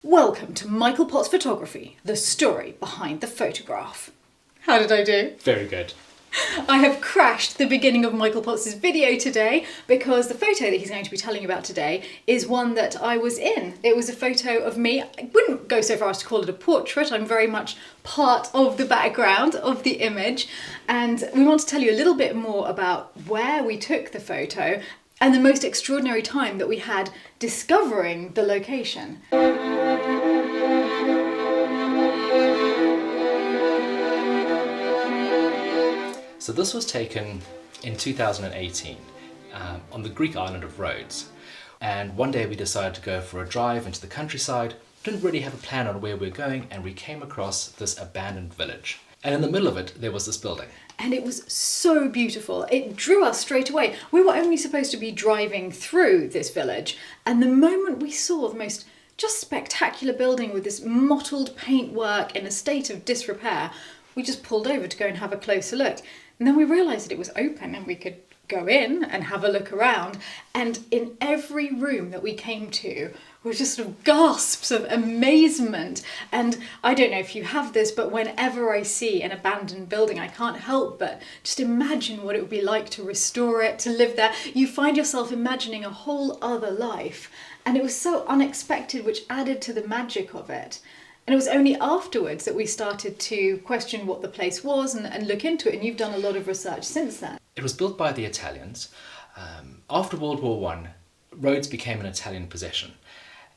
Welcome to Michael Potts Photography, the story behind the photograph. How did I do? Very good. I have crashed the beginning of Michael Potts' video today because the photo that he's going to be telling you about today is one that I was in. It was a photo of me. I wouldn't go so far as to call it a portrait. I'm very much part of the background of the image. And we want to tell you a little bit more about where we took the photo and the most extraordinary time that we had discovering the location. So this was taken in 2018 on the Greek island of Rhodes. And one day we decided to go for a drive into the countryside, didn't really have a plan on where we were going, and we came across this abandoned village. And in the middle of it, there was this building. And it was so beautiful. It drew us straight away. We were only supposed to be driving through this village. And the moment we saw the most just spectacular building with this mottled paintwork in a state of disrepair, we just pulled over to go and have a closer look. And then we realised that it was open and we could go in and have a look around. And in every room that we came to were just sort of gasps of amazement. And I don't know if you have this, but whenever I see an abandoned building, I can't help but just imagine what it would be like to restore it, to live there. You find yourself imagining a whole other life. And it was so unexpected, which added to the magic of it. And it was only afterwards that we started to question what the place was and look into it. And you've done a lot of research since then. It was built by the Italians. After World War I, Rhodes became an Italian possession.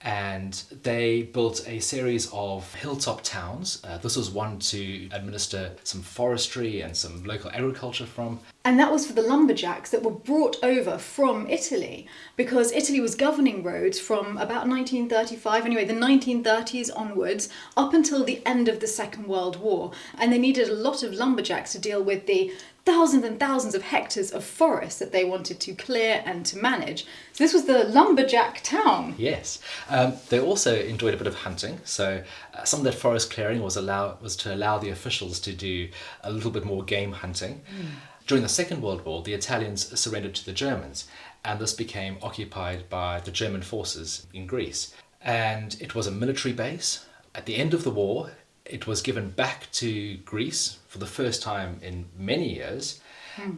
And they built a series of hilltop towns. This was one to administer some forestry and some local agriculture from. And that was for the lumberjacks that were brought over from Italy, because Italy was governing Rhodes from about 1935, anyway, the 1930s onwards, up until the end of the Second World War. And they needed a lot of lumberjacks to deal with the thousands and thousands of hectares of forest that they wanted to clear and to manage. So this was the lumberjack town. Yes. They also enjoyed a bit of hunting. So some of that forest clearing was to allow the officials to do a little bit more game hunting. During the Second World War, the Italians surrendered to the Germans, and this became occupied by the German forces in Greece. And it was a military base. At the end of the war, it was given back to Greece for the first time in many years,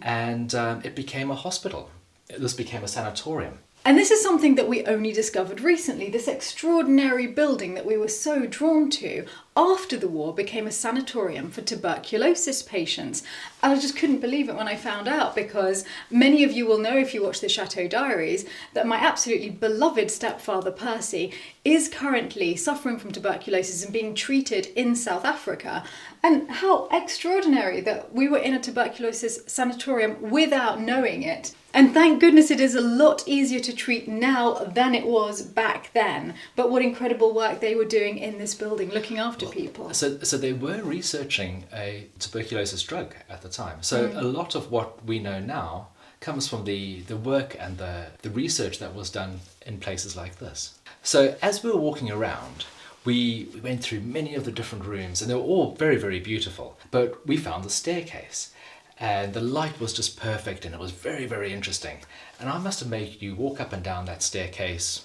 and it became a hospital. This became a sanatorium. And this is something that we only discovered recently. This extraordinary building that we were so drawn to after the war became a sanatorium for tuberculosis patients. And I just couldn't believe it when I found out, because many of you will know, if you watch the Chateau Diaries, that my absolutely beloved stepfather Percy is currently suffering from tuberculosis and being treated in South Africa. And how extraordinary that we were in a tuberculosis sanatorium without knowing it. And thank goodness it is a lot easier to treat now than it was back then. But what incredible work they were doing in this building, looking after people. So they were researching a tuberculosis drug at the time. So a lot of what we know now comes from the work and the research that was done in places like this. So as we were walking around, we went through many of the different rooms, and they were all very, very beautiful. But we found the staircase. And the light was just perfect, and it was very, very interesting. And I must have made you walk up and down that staircase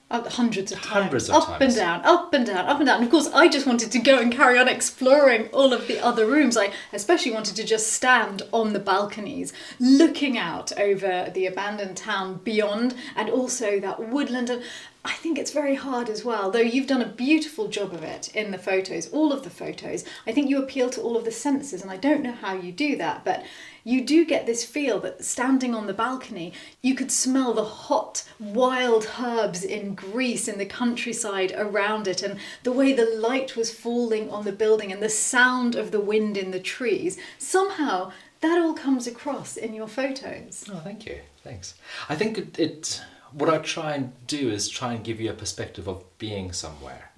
hundreds of times. Hundreds of up times. And down, up and down, up and down. And of course, I just wanted to go and carry on exploring all of the other rooms. I especially wanted to just stand on the balconies, looking out over the abandoned town beyond, and also that woodland. And I think it's very hard as well, though you've done a beautiful job of it in the photos, all of the photos. I think you appeal to all of the senses, and I don't know how you do that, but you do get this feel that standing on the balcony, you could smell the hot, wild herbs in Greece, in the countryside around it, and the way the light was falling on the building and the sound of the wind in the trees. Somehow, that all comes across in your photos. Oh, thank you. Thanks. I think what I try and do is try and give you a perspective of being somewhere.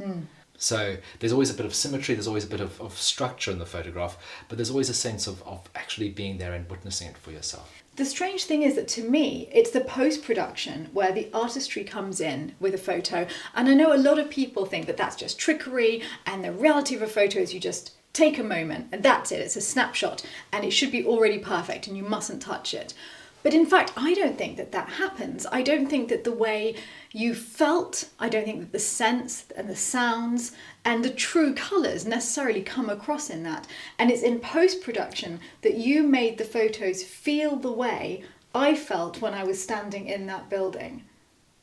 So there's always a bit of symmetry, there's always a bit of structure in the photograph, but there's always a sense of actually being there and witnessing it for yourself. The strange thing is that to me, it's the post-production where the artistry comes in with a photo. And I know a lot of people think that that's just trickery, and the reality of a photo is you just take a moment and that's it, it's a snapshot, and it should be already perfect and you mustn't touch it. But in fact, I don't think that happens. I don't think that the way You felt, I don't think that the scents and the sounds and the true colours necessarily come across in that. And it's in post-production that you made the photos feel the way I felt when I was standing in that building.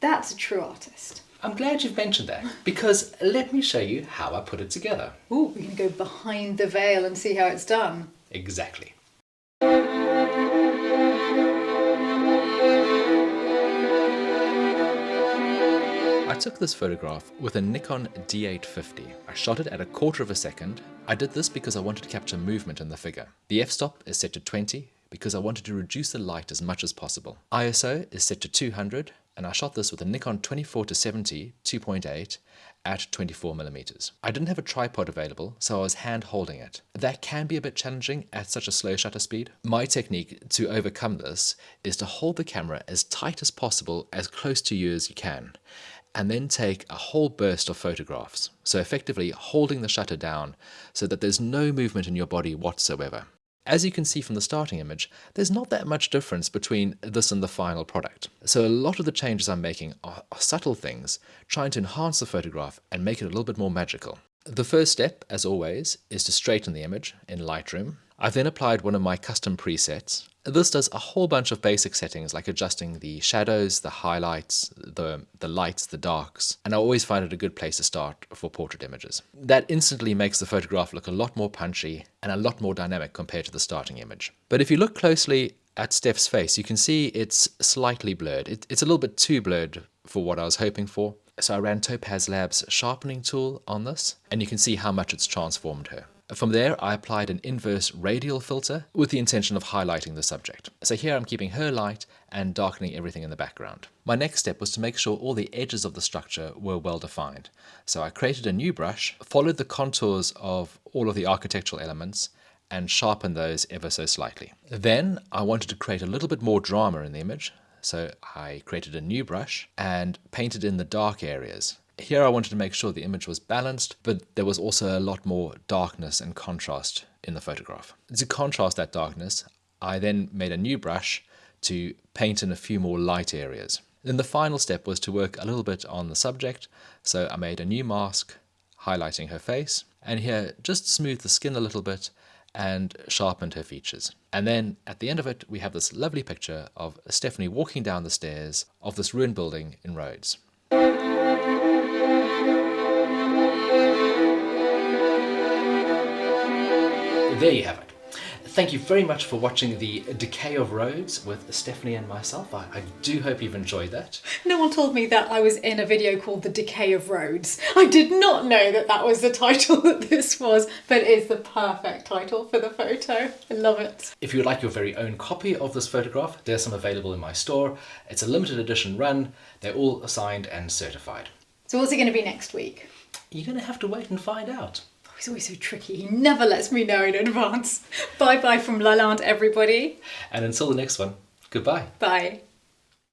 That's a true artist. I'm glad you've mentioned that, because let me show you how I put it together. Ooh, we're going to go behind the veil and see how it's done. Exactly. I took this photograph with a Nikon D850. I shot it at 1/4 of a second. I did this because I wanted to capture movement in the figure. The f-stop is set to 20 because I wanted to reduce the light as much as possible. ISO is set to 200, and I shot this with a Nikon 24-70 2.8 at 24mm. I didn't have a tripod available, so I was hand holding it. That can be a bit challenging at such a slow shutter speed. My technique to overcome this is to hold the camera as tight as possible, as close to you as you can, and then take a whole burst of photographs. So effectively holding the shutter down so that there's no movement in your body whatsoever. As you can see from the starting image, there's not that much difference between this and the final product. So a lot of the changes I'm making are subtle things, trying to enhance the photograph and make it a little bit more magical. The first step, as always, is to straighten the image in Lightroom. I've then applied one of my custom presets. This does a whole bunch of basic settings like adjusting the shadows, the highlights, the lights, the darks, and I always find it a good place to start for portrait images. That instantly makes the photograph look a lot more punchy and a lot more dynamic compared to the starting image. But if you look closely at Steph's face, you can see it's slightly blurred. It's a little bit too blurred for what I was hoping for. So I ran Topaz Labs sharpening tool on this, and you can see how much it's transformed her. From there, I applied an inverse radial filter with the intention of highlighting the subject. So here I'm keeping her light and darkening everything in the background. My next step was to make sure all the edges of the structure were well defined. So I created a new brush, followed the contours of all of the architectural elements, and sharpened those ever so slightly. Then I wanted to create a little bit more drama in the image. So I created a new brush and painted in the dark areas. Here I wanted to make sure the image was balanced, but there was also a lot more darkness and contrast in the photograph. To contrast that darkness, I then made a new brush to paint in a few more light areas. Then the final step was to work a little bit on the subject, so I made a new mask highlighting her face, and here just smoothed the skin a little bit and sharpened her features. And then at the end of it, we have this lovely picture of Stephanie walking down the stairs of this ruined building in Rhodes. There you have it. Thank you very much for watching the Decay of Rhodes with Stephanie and myself. I do hope you've enjoyed that. No one told me that I was in a video called The Decay of Rhodes. I did not know that that was the title that this was, but it is the perfect title for the photo. I love it. If you would like your very own copy of this photograph, there's some available in my store. It's a limited edition run. They're all signed and certified. So what's it going to be next week? You're going to have to wait and find out. He's always so tricky. He never lets me know in advance. Bye bye from Lalande, everybody. And until the next one, goodbye. Bye.